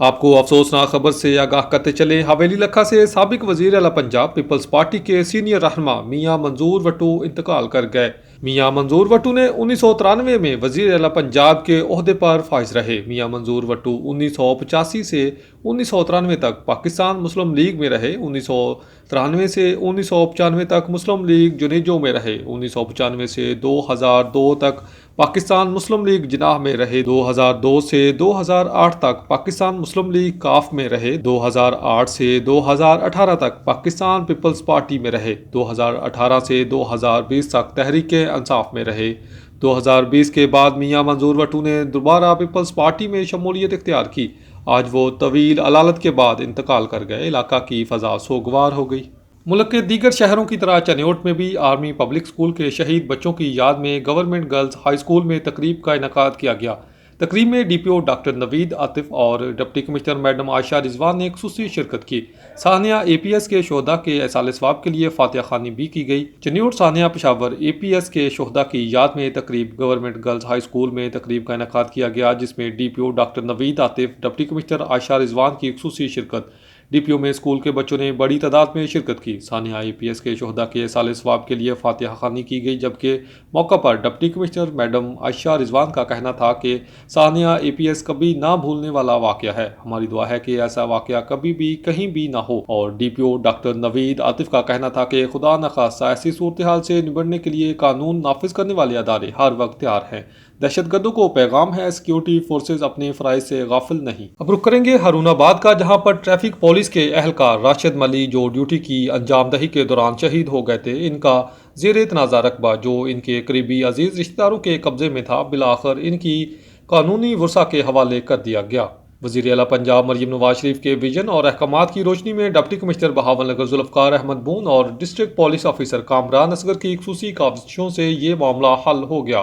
آپ کو افسوسناک خبر سے آگاہ کرتے چلے، حویلی لکھا سے سابق وزیر اعلیٰ پنجاب پیپلز پارٹی کے سینئر رہنما میاں منظور وٹو انتقال کر گئے۔ میاں منظور وٹو نے 1993 میں وزیر اعلیٰ پنجاب کے عہدے پر فائز رہے۔ میاں منظور وٹو 1985 سے 1993 تک پاکستان مسلم لیگ میں رہے۔ 1993 سے 1995 تک مسلم لیگ جنیجو میں رہے۔ 1995 سے 2002 تک پاکستان مسلم لیگ جناح میں رہے۔ 2002 سے 2008 تک پاکستان مسلم لیگ کاف میں رہے۔ 2008 سے 2018 تک پاکستان پیپلز پارٹی میں رہے۔ 2018 سے 2020 تک تحریک انصاف میں رہے۔ 2020 کے بعد میاں منظور وٹو نے دوبارہ پیپلز پارٹی میں شمولیت اختیار کی۔ آج وہ طویل علالت کے بعد انتقال کر گئے۔ علاقہ کی فضا سوگوار ہو گئی۔ ملک کے دیگر شہروں کی طرح چنیوٹ میں بھی آرمی پبلک اسکول کے شہید بچوں کی یاد میں گورنمنٹ گرلز ہائی اسکول میں تقریب کا انعقاد کیا گیا۔ تقریب میں ڈی پی او ڈاکٹر نوید عاطف اور ڈپٹی کمشنر میڈم عائشہ رضوان نے خصوصی شرکت کی۔ سانحہ اے پی ایس کے شہداء کے احسال ثواب کے لیے فاتحہ خوانی بھی کی گئی۔ چنیوٹ سانحہ پشاور اے پی ایس کے شہداء کی یاد میں تقریب گورنمنٹ گرلز ہائی اسکول میں تقریب کا انعقاد کیا گیا، جس میں ڈی پی او ڈاکٹر نوید عاطف، ڈپٹی کمشنر عائشہ رضوان کی خصوصی شرکت۔ ڈی پی او میں اسکول کے بچوں نے بڑی تعداد میں شرکت کی۔ سانحہ اے پی ایس کے شہداء کے احسال ثواب کے لیے فاتحہ خوانی کی گئی، جبکہ موقع پر ڈپٹی کمشنر میڈم عائشہ رضوان کا کہنا تھا کہ سانحہ اے پی ایس کبھی نہ بھولنے والا واقعہ ہے۔ ہماری دعا ہے کہ ایسا واقعہ کبھی بھی کہیں بھی نہ ہو۔ اور ڈی پی او ڈاکٹر نوید عاطف کا کہنا تھا کہ خدا نخواستہ ایسی صورتحال سے نبٹنے کے لیے قانون نافذ کرنے والے ادارے ہر وقت تیار ہیں۔ دہشت گردوں کو پیغام ہے، سیکیورٹی فورسز اپنے فرائض سے غافل نہیں۔ اب رخ کریں گے ہارون آباد کا، جہاں پر ٹریفک پولیس کے اہلکار راشد ملی جو ڈیوٹی کی انجام دہی کے دوران شہید ہو گئے تھے، ان کا زیر تنازع رقبہ جو ان کے قریبی عزیز رشتہ داروں کے قبضے میں تھا، بالآخر ان کی قانونی ورثہ کے حوالے کر دیا گیا۔ وزیر اعلیٰ پنجاب مریم نواز شریف کے ویژن اور احکامات کی روشنی میں deputy commissioner Bahawalnagar Zulfiqar Ahmed Bhoon اور district police officer Kamran Asghar کی خصوصی کاوشوں سے یہ معاملہ حل ہو گیا۔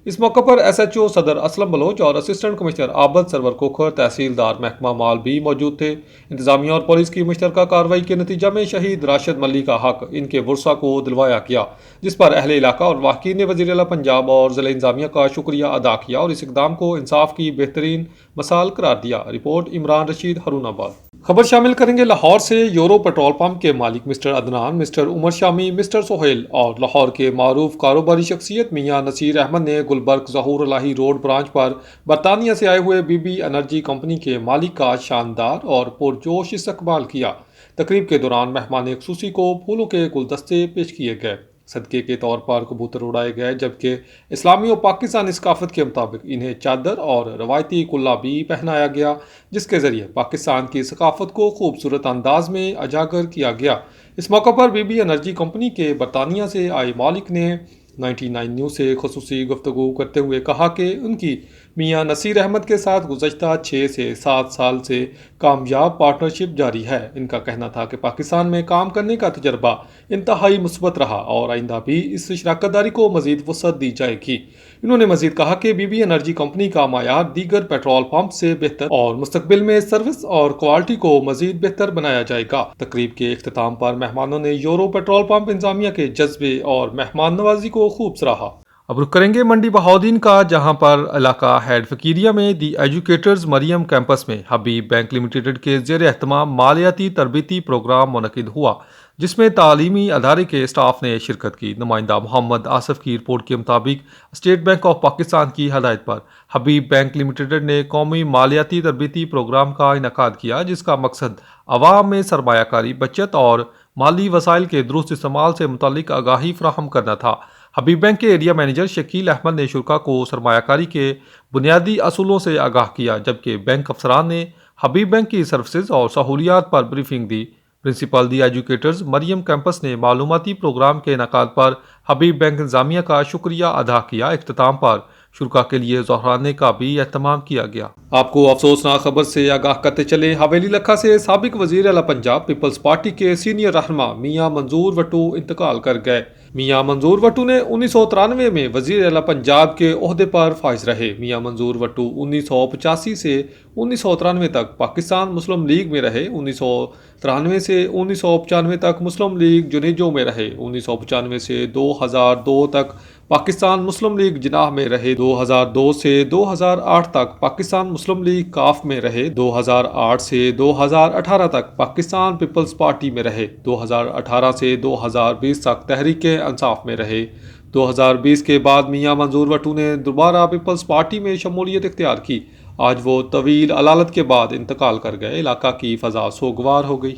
اس موقع پر ایس ایچ او صدر اسلم بلوچ اور اسسٹنٹ کمشنر عابد سرور کوکھر، تحصیلدار محکمہ مال بھی موجود تھے۔ انتظامیہ اور پولیس کی مشترکہ کارروائی کے نتیجہ میں شہید راشد ملی کا حق ان کے ورثاء کو دلوایا گیا، جس پر اہل علاقہ اور واقعین نے وزیر اعلیٰ پنجاب اور ضلع انتظامیہ کا شکریہ ادا کیا اور اس اقدام کو انصاف کی بہترین مثال قرار دیا۔ رپورٹ عمران رشید، ہارون آباد۔ خبر شامل کریں گے لاہور سے۔ یورو پیٹرول پمپ کے مالک مسٹر عدنان، مسٹر عمر شامی، مسٹر سہیل اور لاہور کے معروف کاروباری شخصیت میاں نصیر احمد نے گلبرگ ظہور الہی روڈ برانچ پر برطانیہ سے آئے ہوئے بی بی انرجی کمپنی کے مالک کا شاندار اور پرجوش استقبال کیا۔ تقریب کے دوران مہمان خصوصی کو پھولوں کے گلدستے پیش کیے گئے، صدقے کے طور پر کبوتر اڑائے گئے، جبکہ اسلامی و پاکستانی ثقافت کے مطابق انہیں چادر اور روایتی کلا بھی پہنایا گیا، جس کے ذریعے پاکستان کی ثقافت کو خوبصورت انداز میں اجاگر کیا گیا۔ اس موقع پر بی بی انرجی کمپنی کے برطانیہ سے آئے مالک نے 99 نیوز سے خصوصی گفتگو کرتے ہوئے کہا کہ ان کی میاں نصیر احمد کے ساتھ گزشتہ 6 سے 7 سال سے کامیاب پارٹنرشپ جاری ہے۔ ان کا کہنا تھا کہ پاکستان میں کام کرنے کا تجربہ انتہائی مثبت رہا اور آئندہ بھی اس شراکت داری کو مزید وسعت دی جائے گی۔ انہوں نے مزید کہا کہ بی بی انرجی کمپنی کا معیار دیگر پیٹرول پمپ سے بہتر اور مستقبل میں سروس اور کوالٹی کو مزید بہتر بنایا جائے گا۔ تقریب کے اختتام پر مہمانوں نے یورو پیٹرول پمپ انتظامیہ کے جذبے اور مہمان نوازی کو خوب سراہا۔ اب رخ کریں گے منڈی بہاؤدین کا، جہاں پر علاقہ ہیڈ فقیریہ میں دی ایجوکیٹرز مریم کیمپس میں حبیب بینک لمیٹڈ کے زیر اہتمام مالیاتی تربیتی پروگرام منعقد ہوا، جس میں تعلیمی ادارے کے اسٹاف نے شرکت کی۔ نمائندہ محمد آصف کی رپورٹ کے مطابق اسٹیٹ بینک آف پاکستان کی ہدایت پر حبیب بینک لمیٹڈ نے قومی مالیاتی تربیتی پروگرام کا انعقاد کیا، جس کا مقصد عوام میں سرمایہ کاری، بچت اور مالی وسائل کے درست استعمال سے متعلق آگاہی فراہم کرنا تھا۔ حبیب بینک کے ایریا مینیجر شکیل احمد نے شرکاء کو سرمایہ کاری کے بنیادی اصولوں سے آگاہ کیا، جبکہ بینک افسران نے حبیب بینک کی سروسز اور سہولیات پر بریفنگ دی۔ پرنسپل دی ایجوکیٹرز مریم کیمپس نے معلوماتی پروگرام کے انعقاد پر حبیب بینک انتظامیہ کا شکریہ ادا کیا۔ اختتام پر شرکاء کے لیے ظہرانے کا بھی اہتمام کیا گیا۔ آپ کو افسوسناک خبر سے آگاہ کرتے چلے، حویلی لکھا سے سابق وزیر اعلیٰ پنجاب پیپلز پارٹی کے سینئر رہنما میاں منظور وٹو انتقال کر گئے۔ میاں منظور وٹو نے 1993 میں وزیر اعلیٰ پنجاب کے عہدے پر فائز رہے۔ میاں منظور وٹو 1985 سے 1993 تک پاکستان مسلم لیگ میں رہے۔ 1993 سے 1995 تک مسلم لیگ جنیجو میں رہے۔ 1995 سے 2002 تک پاکستان مسلم لیگ جناح میں رہے۔ 2002 سے 2008 تک پاکستان مسلم لیگ کاف میں رہے۔ 2008 سے 2018 تک پاکستان پیپلز پارٹی میں رہے۔ 2018 سے 2020 تک تحریک انصاف میں رہے۔ 2020 کے بعد میاں منظور وٹو نے دوبارہ پیپلز پارٹی میں شمولیت اختیار کی۔ آج وہ طویل علالت کے بعد انتقال کر گئے۔ علاقہ کی فضا سوگوار ہو گئی۔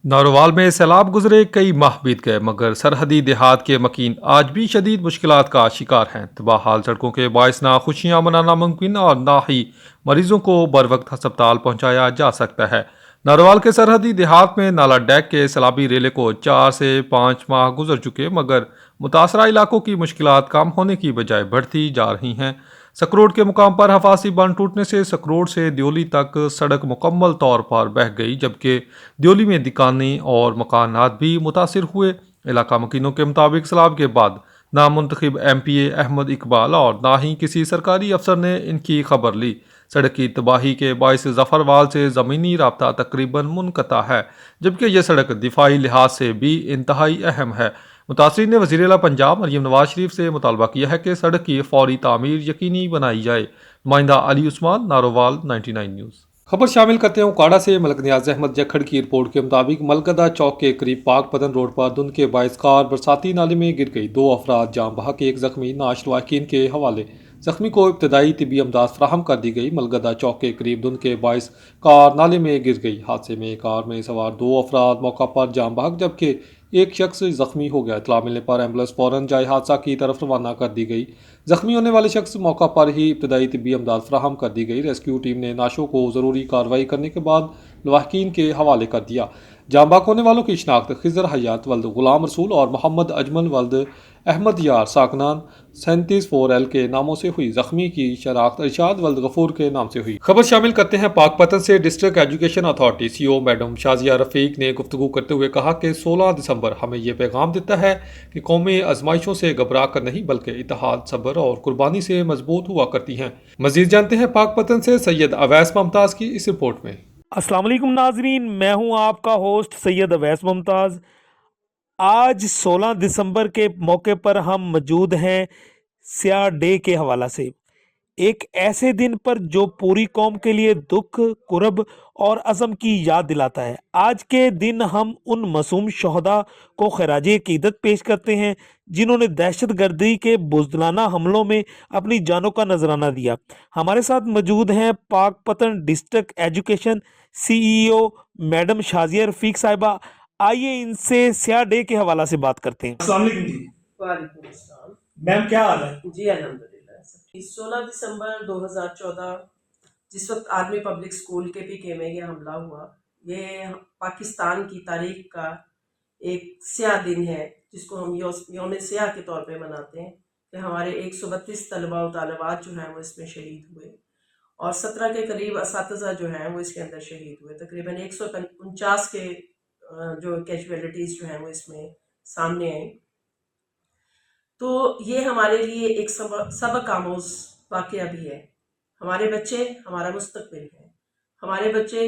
ناروال میں سیلاب گزرے، کئی ماہ بیت گئے، مگر سرحدی دیہات کے مکین آج بھی شدید مشکلات کا شکار ہیں۔ تباہ حال سڑکوں کے باعث نہ خوشیاں منانا ممکن اور نہ ہی مریضوں کو بروقت ہسپتال پہنچایا جا سکتا ہے۔ ناروال کے سرحدی دیہات میں نالا ڈیک کے سیلابی ریلے کو 4 سے 5 ماہ گزر چکے، مگر متاثرہ علاقوں کی مشکلات کم ہونے کی بجائے بڑھتی جا رہی ہیں۔ سکروڑ کے مقام پر حفاظتی بند ٹوٹنے سے سکروڑ سے دیولی تک سڑک مکمل طور پر بہہ گئی، جبکہ دیولی میں دکانیں اور مکانات بھی متاثر ہوئے۔ علاقہ مکینوں کے مطابق سیلاب کے بعد نامنتخب ایم پی اے احمد اقبال اور نہ ہی کسی سرکاری افسر نے ان کی خبر لی۔ سڑک کی تباہی کے باعث ظفروال سے زمینی رابطہ تقریباً منقطع ہے، جبکہ یہ سڑک دفاعی لحاظ سے بھی انتہائی اہم ہے۔ متاثرین نے وزیر اعلیٰ پنجاب مریم نواز شریف سے مطالبہ کیا ہے کہ سڑک کی فوری تعمیر یقینی بنائی جائے۔ نمائندہ علی عثمان، ناروال، 99 نیوز۔ خبر شامل کرتے ہیں اوکاڑا سے۔ ملک نیاز احمد جکھڑ کی رپورٹ کے مطابق ملکدہ چوک کے قریب پاک پتن روڈ پر دھند کے باعث کار برساتی نالے میں گر گئی، 2 افراد جاں بحق، 1 زخمی۔ نعش لواحقین کے حوالے۔ زخمی کو ابتدائی طبی امداد فراہم کر دی گئی۔ ملکدہ چوک کے قریب دھند کے باعث کار نالے میں گر گئی۔ حادثے میں کار میں سوار 2 افراد موقع پر جاں بحق، جبکہ 1 شخص زخمی ہو گیا۔ اطلاع ملنے پر ایمبولینس فوراً جائے حادثہ کی طرف روانہ کر دی گئی۔ زخمی ہونے والے شخص موقع پر ہی ابتدائی طبی امداد فراہم کر دی گئی۔ ریسکیو ٹیم نے نعشوں کو ضروری کارروائی کرنے کے بعد لواحقین کے حوالے کر دیا۔ جاں بحق ہونے والوں کی شناخت خضر حیات ولد غلام رسول اور محمد اجمل ولد احمد یار ساکنان 37 کے ناموں سے ہوئی۔ زخمی کی شناخت ارشاد ولد غفور کے نام سے ہوئی۔ خبر شامل کرتے ہیں پاک پتن سے۔ ڈسٹرکٹ ایجوکیشن اتھارٹی سی او میڈم شازیہ رفیق نے گفتگو کرتے ہوئے کہا کہ 16 دسمبر ہمیں یہ پیغام دیتا ہے کہ قومیں آزمائشوں سے گھبرا کر نہیں بلکہ اتحاد، صبر اور قربانی سے مضبوط ہوا کرتی ہیں۔ مزید جانتے ہیں پاک پتن سے سید اویس ممتاز کی اس رپورٹ میں۔ السلام علیکم ناظرین، میں ہوں آپ کا ہوسٹ سید اویس ممتاز۔ آج 16 دسمبر کے موقع پر ہم موجود ہیں سیاہ ڈے کے حوالہ سے، ایک ایسے دن پر جو پوری قوم کے لیے دکھ، کرب اور عزم کی یاد دلاتا ہے۔ آج کے دن ہم ان معصوم شہداء کو خراج عقیدت پیش کرتے ہیں جنہوں نے دہشت گردی کے بزدلانہ حملوں میں اپنی جانوں کا نذرانہ دیا۔ ہمارے ساتھ موجود ہیں پاک پتن ڈسٹرکٹ ایجوکیشن سی ای او میڈم شازیہ رفیق صاحبہ۔ آئیے ان سے سیاہ ڈے کے حوالہ سے بات کرتے ہیں۔ السلام علیکم جی۔ وعلیکم السلام۔ میم کیا حال ہے؟ جی الحمدللہ۔ 16 دسمبر 2014 جس وقت آرمی پبلک اسکول کے PK میں یہ حملہ ہوا، یہ پاکستان کی تاریخ کا ایک سیاہ دن ہے جس کو ہم یوم سیاہ کے طور پہ مناتے ہیں کہ ہمارے 132 طلباء و طالبات جو ہیں وہ اس میں شہید ہوئے اور 17 کے قریب اساتذہ جو ہیں وہ اس کے اندر شہید ہوئے۔ تقریباً 149 کے جو کیجویلٹیز جو ہیں وہ اس میں سامنے آئیں۔ تو یہ ہمارے لیے ایک سبق آموز واقعہ بھی ہے۔ ہمارے بچے ہمارا مستقبل ہے، ہمارے بچے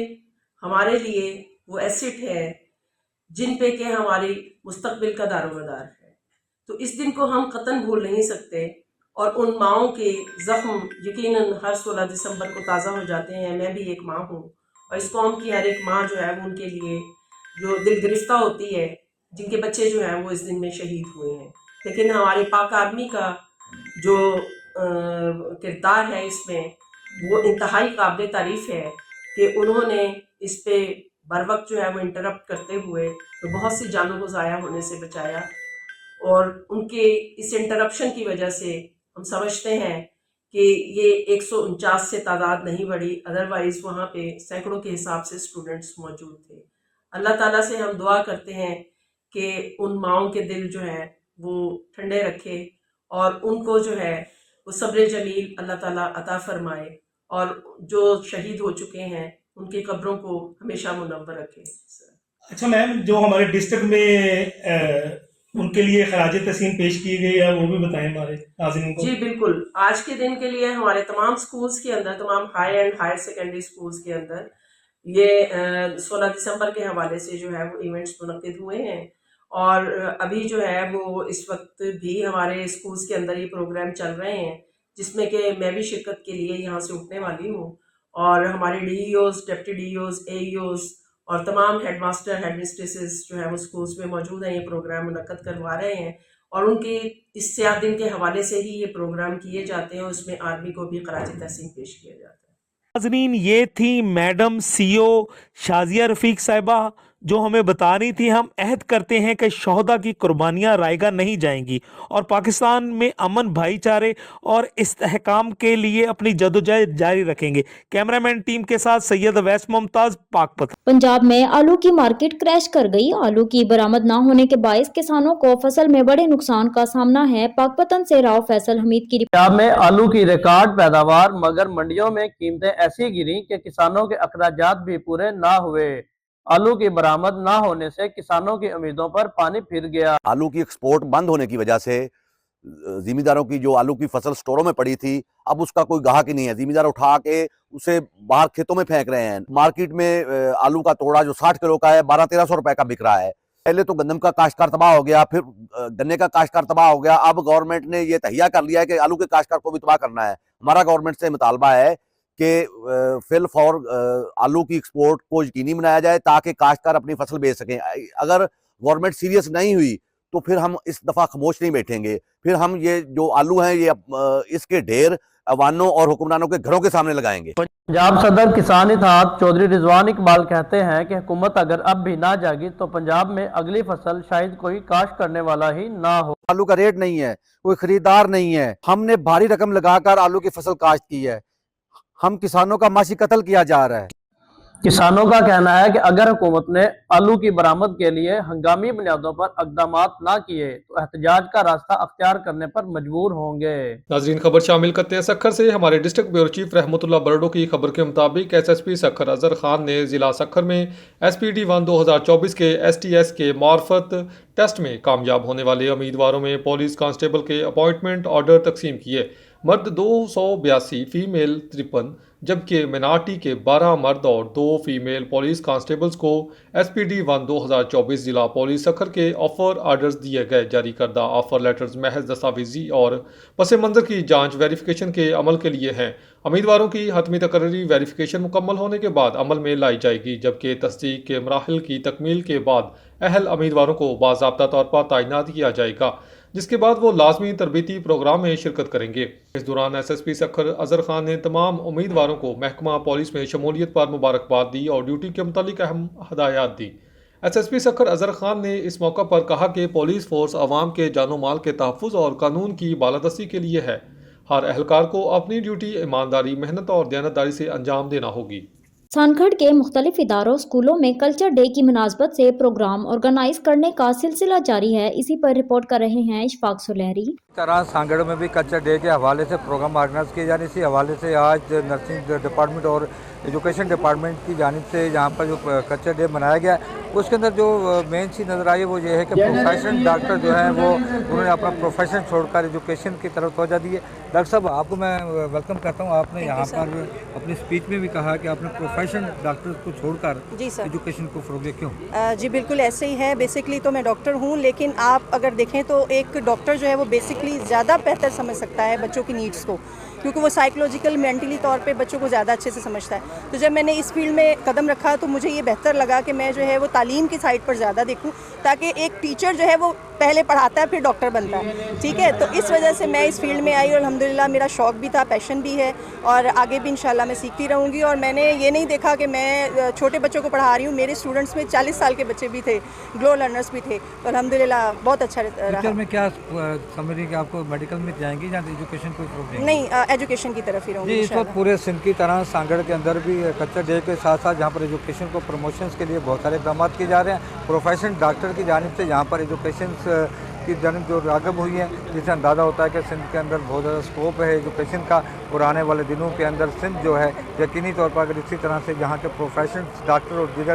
ہمارے لیے وہ ایسٹ ہے جن پہ کہ ہماری مستقبل کا دار و مدار ہے۔ تو اس دن کو ہم قطعاً بھول نہیں سکتے اور ان ماؤں کے زخم یقیناً ہر 16 دسمبر کو تازہ ہو جاتے ہیں۔ میں بھی ایک ماں ہوں اور اس قوم کی ہر ایک ماں جو ہے وہ ان کے لیے جو دل گرفتہ ہوتی ہے جن کے بچے جو ہیں وہ اس دن میں شہید ہوئے ہیں۔ لیکن ہمارے پاک آرمی کا جو کردار ہے اس میں وہ انتہائی قابل تعریف ہے کہ انہوں نے اس پہ بر وقت جو ہے وہ انٹرپٹ کرتے ہوئے تو بہت سی جانوں کو ضائع ہونے سے بچایا، اور ان کے اس انٹرپشن کی وجہ سے ہم سمجھتے ہیں کہ یہ 149 سے تعداد نہیں بڑھی، ادروائز وہاں پہ سینکڑوں کے حساب سے اسٹوڈنٹس موجود تھے۔ اللہ تعالیٰ سے ہم دعا کرتے ہیں کہ ان ماؤں کے دل جو ہیں وہ ٹھنڈے رکھے اور ان کو جو ہے وہ صبر جمیل اللہ تعالیٰ عطا فرمائے، اور جو شہید ہو چکے ہیں ان کی قبروں کو ہمیشہ منور رکھے۔ اچھا میم، جو ہمارے ڈسٹرکٹ میں ان کے لیے خراج تحسین پیش کی گئی ہے، وہ بھی بتائیں ہمارے ناظرین کو۔ جی بالکل، آج کے دن کے لیے ہمارے تمام سکولز کے اندر، تمام high and higher secondary schools کے اندر یہ 16 دسمبر کے حوالے سے جو ہے وہ ایونٹس منعقد ہوئے ہیں، اور ابھی جو ہے وہ اس وقت بھی ہمارے اسکولز کے اندر یہ پروگرام چل رہے ہیں، جس میں کہ میں بھی شرکت کے لیے یہاں سے اٹھنے والی ہوں، اور ہمارے D E Os, deputy D E Os, A E Os اور تمام ہیڈ ماسٹر، ہیڈ مسٹریسز جو ہے وہ اسکولز میں موجود ہیں، یہ پروگرام منعقد کروا رہے ہیں، اور ان کے اس سیاہ دن کے حوالے سے ہی یہ پروگرام کیے جاتے ہیں، اور اس میں آرمی کو بھی خراج تحسین پیش کیا جاتا ہے۔ ناظرین، یہ تھی میڈم سی او شازیہ رفیق صاحبہ، جو ہمیں بتا رہی تھی ہم عہد کرتے ہیں کہ شہداء کی قربانیاں رائیگاں نہیں جائیں گی، اور پاکستان میں امن، بھائی چارے اور استحکام کے لیے اپنی جدوجہد جاری رکھیں گے۔ کیمرہ مین ٹیم کے ساتھ سید اویس ممتاز، پاک پتن۔ پنجاب میں آلو کی مارکیٹ کریش کر گئی۔ آلو کی برآمد نہ ہونے کے باعث کسانوں کو فصل میں بڑے نقصان کا سامنا ہے۔ پاک پتن سے راؤ فیصل حمید کی رپورٹ۔ پنجاب میں آلو کی ریکارڈ پیداوار، مگر منڈیوں میں قیمتیں ایسی گریں کہ کسانوں کے اخراجات بھی پورے نہ ہوئے۔ آلو کی برآمد نہ ہونے سے کسانوں کی امیدوں پر پانی پھر گیا۔ آلو کی ایکسپورٹ بند ہونے کی وجہ سے زمینداروں کی جو آلو کی فصل سٹوروں میں پڑی تھی، اب اس کا کوئی گاہک ہی نہیں ہے۔ زمیندار اٹھا کے اسے باہر کھیتوں میں پھینک رہے ہیں۔ مارکیٹ میں آلو کا توڑا جو 60 کلو کا ہے 1200-1300 روپے کا بک رہا ہے۔ پہلے تو گندم کا کاشتکار تباہ ہو گیا، پھر گنے کا کاشتکار تباہ ہو گیا، اب گورنمنٹ نے یہ تہیہ کر لیا ہے کہ آلو کے کاشتکار کو بھی تباہ کرنا ہے۔ ہمارا گورنمنٹ سے مطالبہ ہے کہ فی الفور آلو کی ایکسپورٹ کو یقینی بنایا جائے تاکہ کاشتکار اپنی فصل بیچ سکیں۔ اگر گورنمنٹ سیریس نہیں ہوئی تو پھر ہم اس دفعہ خاموش نہیں بیٹھیں گے، پھر ہم یہ جو آلو ہیں یہ اس کے ڈھیر عوانوں اور حکمرانوں کے گھروں کے سامنے لگائیں گے۔ پنجاب صدر کسان اتحاد چودھری رضوان اقبال کہتے ہیں کہ حکومت اگر اب بھی نہ جاگی تو پنجاب میں اگلی فصل شاید کوئی کاشت کرنے والا ہی نہ ہو۔ آلو کا ریٹ نہیں ہے، کوئی خریدار نہیں ہے، ہم نے بھاری رقم لگا کر آلو کی فصل کاشت کی ہے، ہم کسانوں کا معاشی قتل کیا جا رہا ہے۔ کسانوں کا کہنا ہے کہ اگر حکومت نے آلو کی برآمد کے لیے ہنگامی بنیادوں پر اقدامات نہ کیے تو احتجاج کا راستہ اختیار کرنے پر مجبور ہوں گے۔ ناظرین، خبر شامل کرتے ہیں سکھر سے۔ ہمارے ڈسٹرکٹ بیورو چیف رحمت اللہ برڈو کی خبر کے مطابق S S P Sukkur Azhar Khan نے ضلع سکھر میں ایس پی ڈی 1 2024 کے ایس ٹی ایس کے معرفت ٹیسٹ میں کامیاب ہونے والے امیدواروں میں پولیس کانسٹیبل کے اپوائنٹمنٹ آرڈر تقسیم کیے۔ مرد 282، فیمیل 53، جبکہ منارٹی کے 12 مرد اور 2 فیمیل پولیس کانسٹیبلز کو ایس پی ڈی 1 2024 ضلع پولیس سکھر کے آفر آرڈرز دیے گئے۔ جاری کردہ آفر لیٹرز محض دستاویزی اور پس منظر کی جانچ ویریفیکیشن کے عمل کے لیے ہیں۔ امیدواروں کی حتمی تقرری ویریفیکیشن مکمل ہونے کے بعد عمل میں لائی جائے گی، جبکہ تصدیق کے مراحل کی تکمیل کے بعد اہل امیدواروں کو باضابطہ طور پر تعینات کیا جائے گا، جس کے بعد وہ لازمی تربیتی پروگرام میں شرکت کریں گے۔ اس دوران S S P Sukkur Azhar Khan نے تمام امیدواروں کو محکمہ پولیس میں شمولیت پر مبارکباد دی اور ڈیوٹی کے متعلق اہم ہدایات دی۔ S S P Sukkur Azhar Khan نے اس موقع پر کہا کہ پولیس فورس عوام کے جان و مال کے تحفظ اور قانون کی بالادستی کے لیے ہے۔ ہر اہلکار کو اپنی ڈیوٹی ایمانداری، محنت اور دیانتداری سے انجام دینا ہوگی۔ سانکھڑ کے مختلف اداروں اسکولوں میں کلچر ڈے کی مناسبت سے پروگرام آرگنائز کرنے کا سلسلہ جاری ہے۔ اسی پر رپورٹ کر رہے ہیں اشفاق سلیری۔ طرح سانگڑ میں بھی کلچر ڈے کے حوالے سے پروگرام آرگنائز کیے جانے، اسی حوالے سے آج نرسنگ ڈپارٹمنٹ اور ایجوکیشن ڈپارٹمنٹ کی جانب سے یہاں پر جو کلچر ڈے منایا گیا ہے اس کے اندر جو مین چیز نظر آئی ہے وہ یہ ہے کہ پروفیشنل ڈاکٹر جو ہیں وہ انہوں نے اپنا پروفیشن چھوڑ کر ایجوکیشن کی طرف توجہ دی ہے۔ ڈاکٹر صاحب، آپ کو میں ویلکم کرتا ہوں۔ آپ نے یہاں پر اپنی اسپیچ میں بھی کہا کہ آپ نے پروفیشن ڈاکٹر کو چھوڑ کر ایجوکیشن کو فروغ دیا، کیوں؟ جی بالکل ایسے ہی ہے۔ بیسکلی تو میں ڈاکٹر ہوں، لیکن آپ اگر دیکھیں تو ایک ڈاکٹر جو ہے وہ بیسکلی زیادہ بہتر سمجھ سکتا ہے بچوں کی نیڈس کو، کیونکہ وہ سائیکولوجیکل مینٹلی طور پہ بچوں کو زیادہ اچھے سے سمجھتا ہے۔ تو جب میں نے اس فیلڈ میں قدم رکھا تو مجھے یہ بہتر لگا کہ میں جو ہے وہ تعلیم کی سائڈ پر زیادہ دیکھوں، تاکہ ایک ٹیچر جو ہے وہ پہلے پڑھاتا ہے پھر ڈاکٹر بنتا ہے، ٹھیک ہے؟ تو اس وجہ سے میں اس فیلڈ میں آئی اور الحمدللہ میرا شوق بھی تھا، پیشن بھی ہے، اور آگے بھی انشاءاللہ میں سیکھتی رہوں گی۔ اور میں نے یہ نہیں دیکھا کہ میں چھوٹے بچوں کو پڑھا رہی ہوں، میرے اسٹوڈنٹس میں 40 سال کے بچے بھی تھے، گلو لرنرس بھی تھے، تو الحمدللہ بہت اچھا رہا۔ فیوچر میں کیا سمجھ رہی کہ آپ کو میڈیکل میں جائیں گی یا ایجوکیشن کو فروغ دیں گی؟ نہیں، ایجوکیشن کی طرف ہی رہوں گی۔ جی، اس وقت پورے سندھ کی طرح سانگڑ کے اندر بھی کلچر ڈے کے ساتھ ساتھ جہاں پر ایجوکیشن کو پروموشنز کے لیے بہت سارے اقدامات کیے جا رہے ہیں۔ پروفیشن ڈاکٹر کی جانب سے یہاں پر ایجوکیشنز کی جانب جو راغب ہوئی ہیں، جس سے اندازہ ہوتا ہے کہ سندھ کے اندر بہت زیادہ اسکوپ ہے ایجوکیشن کا، اور آنے والے دنوں کے اندر سندھ جو ہے یقینی طور پر اگر اسی طرح سے یہاں کے پروفیشنل ڈاکٹر اور دیگر